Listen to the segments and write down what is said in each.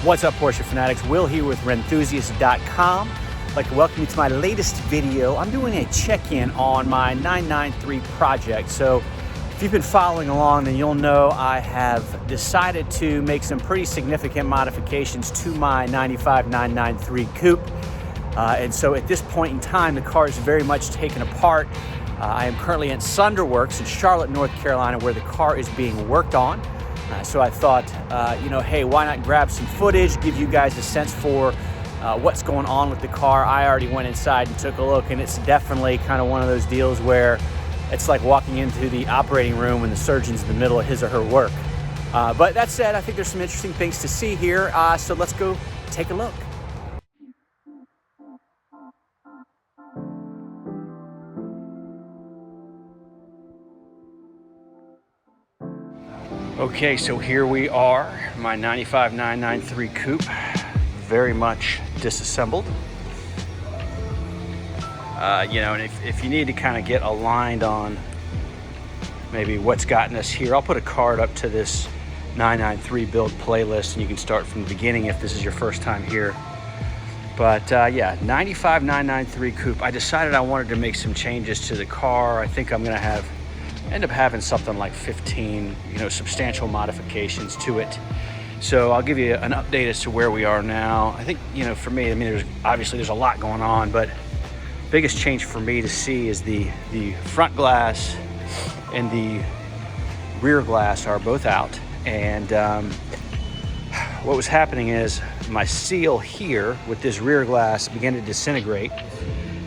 What's up, Porsche fanatics? Will here with Rennthusiast.com. I'd like to welcome you to my latest video. I'm doing a check-in on my 993 project. So if you've been following along, then you'll know I have decided to make some pretty significant modifications to my 95 993 Coupe. And so at this point in time, the car is very much taken apart. I am currently at Sunderworks in Charlotte, North Carolina, where the car is being worked on. So I thought, hey, why not grab some footage, give you guys a sense for what's going on with the car. I already went inside and took a look, and it's definitely kind of one of those deals where it's like walking into the operating room when the surgeon's in the middle of his or her work. But that said, I think there's some interesting things to see here. So let's go take a look. Okay, so here we are, my 95 993 Coupe, very much disassembled. And if you need to kind of get aligned on maybe what's gotten us here, I'll put a card up to this 993 build playlist, and you can start from the beginning if this is your first time here. But yeah, 95 993 Coupe. I decided I wanted to make some changes to the car. I think I'm gonna end up having something like 15, substantial modifications to it. So I'll give you an update as to where we are now. I think, for me, there's a lot going on, but biggest change for me to see is the front glass and the rear glass are both out. And what was happening is my seal here with this rear glass began to disintegrate,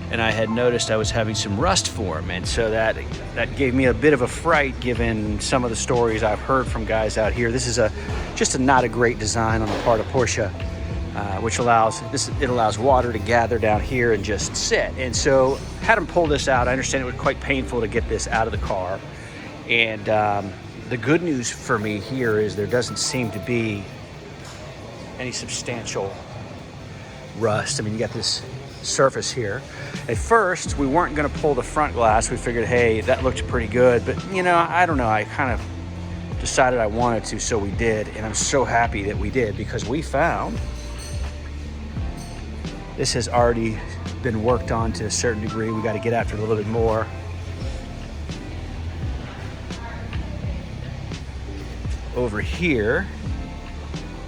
and I had noticed I was having some rust form, and so that gave me a bit of a fright given some of the stories I've heard from guys out here. This is just not a great design on the part of Porsche, which allows water to gather down here and just sit. And so had them pull this out. I understand it was quite painful to get this out of the car. And the good news for me here is there doesn't seem to be any substantial rust. I mean, you got this surface here. At first, we weren't going to pull the front glass. We figured, hey, that looked pretty good, but I don't know, I kind of decided I wanted to, so we did, and I'm so happy that we did, because we found this has already been worked on to a certain degree. We got to get after it a little bit more. Over here,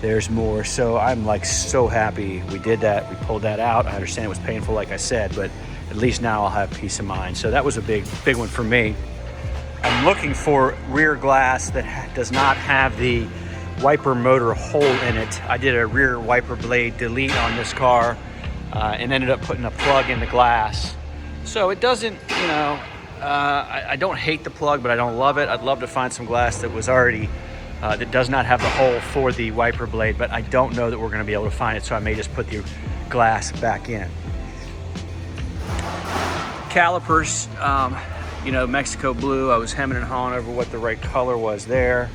there's more. So I'm like so happy we did that. We pulled that out. I understand it was painful, like I said, but at least now I'll have peace of mind. So that was a big one for me. I'm looking for rear glass that does not have the wiper motor hole in it. I did a rear wiper blade delete on this car and ended up putting a plug in the glass. So it doesn't, I don't hate the plug, but I don't love it. I'd love to find some glass that was already that does not have the hole for the wiper blade, but I don't know that we're going to be able to find it, so I may just put the glass back in. Calipers, Mexico blue. I was hemming and hawing over what the right color was there.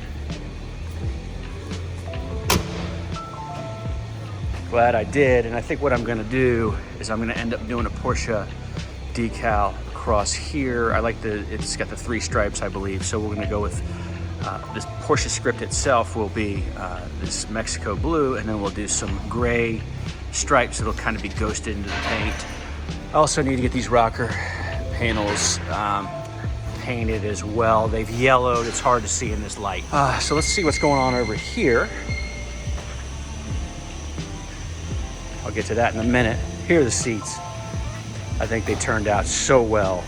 Glad I did, and I think what I'm going to do is I'm going to end up doing a Porsche decal across here. It's got the 3 stripes, I believe, so we're going to go with this Porsche script itself will be this Mexico blue, and then we'll do some gray stripes that'll kind of be ghosted into the paint. I also need to get these rocker panels painted as well. They've yellowed. It's hard to see in this light. So let's see what's going on over here. I'll get to that in a minute. Here are the seats. I think they turned out so well.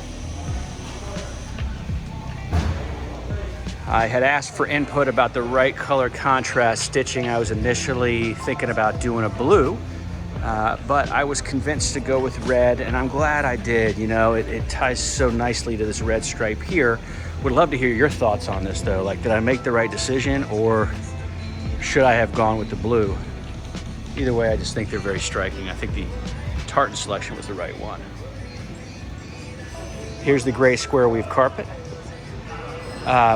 I had asked for input about the right color contrast stitching. I was initially thinking about doing a blue, but I was convinced to go with red, and I'm glad I did. It ties so nicely to this red stripe here. Would love to hear your thoughts on this, though. Like, did I make the right decision, or should I have gone with the blue? Either way, I just think they're very striking. I think the tartan selection was the right one. Here's the gray square weave carpet.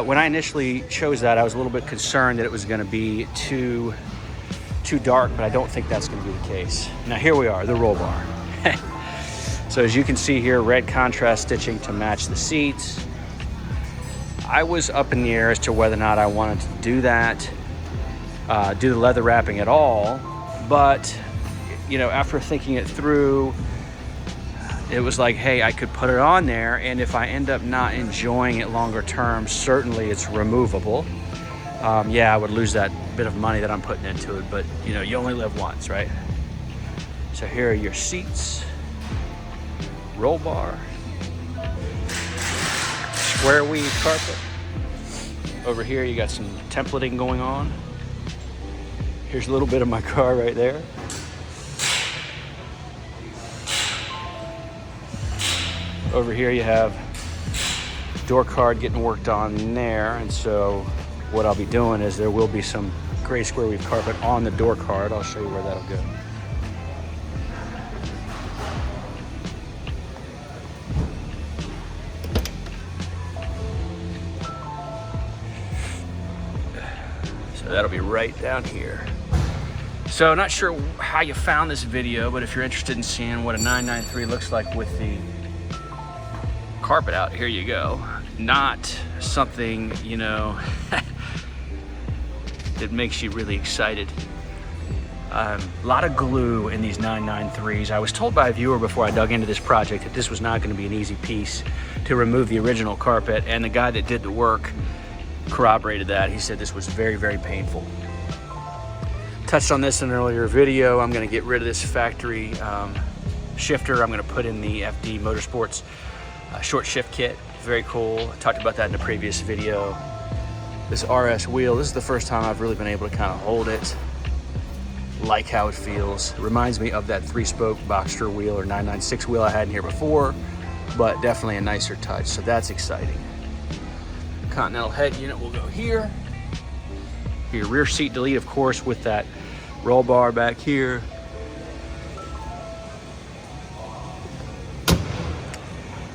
When I initially chose that, I was a little bit concerned that it was going to be too dark, but I don't think that's going to be the case. Now here we are, the roll bar. So as you can see here, red contrast stitching to match the seats. I was up in the air as to whether or not I wanted to do that, do the leather wrapping at all, But, you know, after thinking it through, it was like, hey, I could put it on there, and if I end up not enjoying it longer term, certainly it's removable. Yeah, I would lose that bit of money that I'm putting into it, but you know, you only live once, right? So here are your seats, roll bar, square weave carpet. Over here you got some templating going on. Here's a little bit of my car right there. Over here you have door card getting worked on there, and so what I'll be doing is there will be some gray square weave carpet on the door card. I'll show you where that'll go. So that'll be right down here. So not sure how you found this video, but if you're interested in seeing what a 993 looks like with the carpet out, here you go. Not something, you know, that makes you really excited. A lot of glue in these 993s. I was told by a viewer before I dug into this project that this was not going to be an easy piece to remove the original carpet, and the guy that did the work corroborated that. He said this was very, very painful. Touched on this in an earlier video. I'm going to get rid of this factory shifter. I'm going to put in the FD Motorsports short shift kit. Very cool. I talked about that in the previous video. This RS wheel, this is the first time I've really been able to kind of hold it, like how it feels. It reminds me of that 3-spoke Boxster wheel or 996 wheel I had in here before, but definitely a nicer touch, so that's exciting. Continental head unit will go here. Your rear seat delete, of course, with that roll bar back here.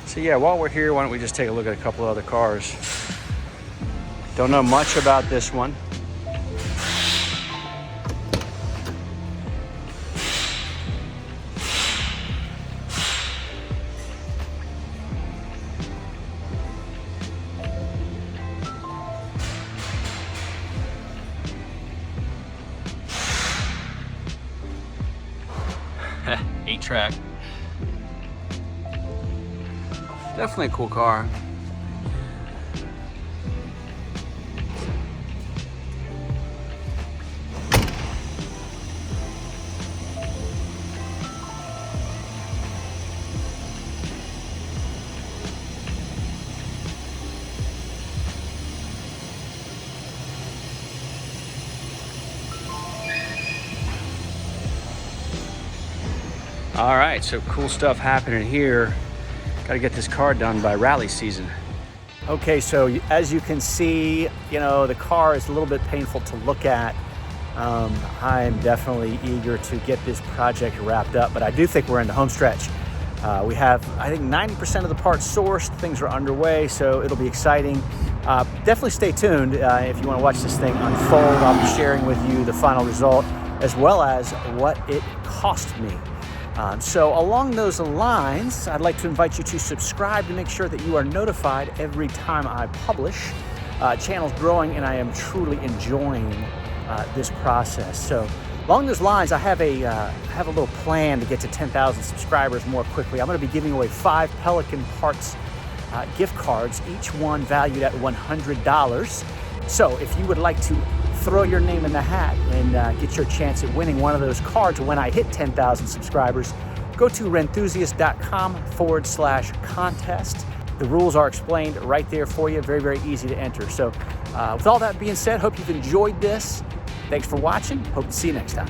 So yeah, while we're here, why don't we just take a look at a couple of other cars. Don't know much about this one. Eight track. Definitely a cool car. All right, so cool stuff happening here. Got to get this car done by rally season. Okay, so as you can see, you know, the car is a little bit painful to look at. I'm definitely eager to get this project wrapped up, but I do think we're in the home stretch. We have, I think, 90% of the parts sourced. Things are underway, so it'll be exciting. Definitely stay tuned if you want to watch this thing unfold. I'll be sharing with you the final result as well as what it cost me. So along those lines, I'd like to invite you to subscribe to make sure that you are notified every time I publish. Channel's growing and I am truly enjoying this process. So along those lines, I have a little plan to get to 10,000 subscribers more quickly. I'm going to be giving away 5 Pelican Parts gift cards, each one valued at $100. So if you would like to throw your name in the hat and get your chance at winning one of those cards when I hit 10,000 subscribers, go to rennthusiast.com/contest. The rules are explained right there for you. Very, very easy to enter. So with all that being said, hope you've enjoyed this. Thanks for watching. Hope to see you next time.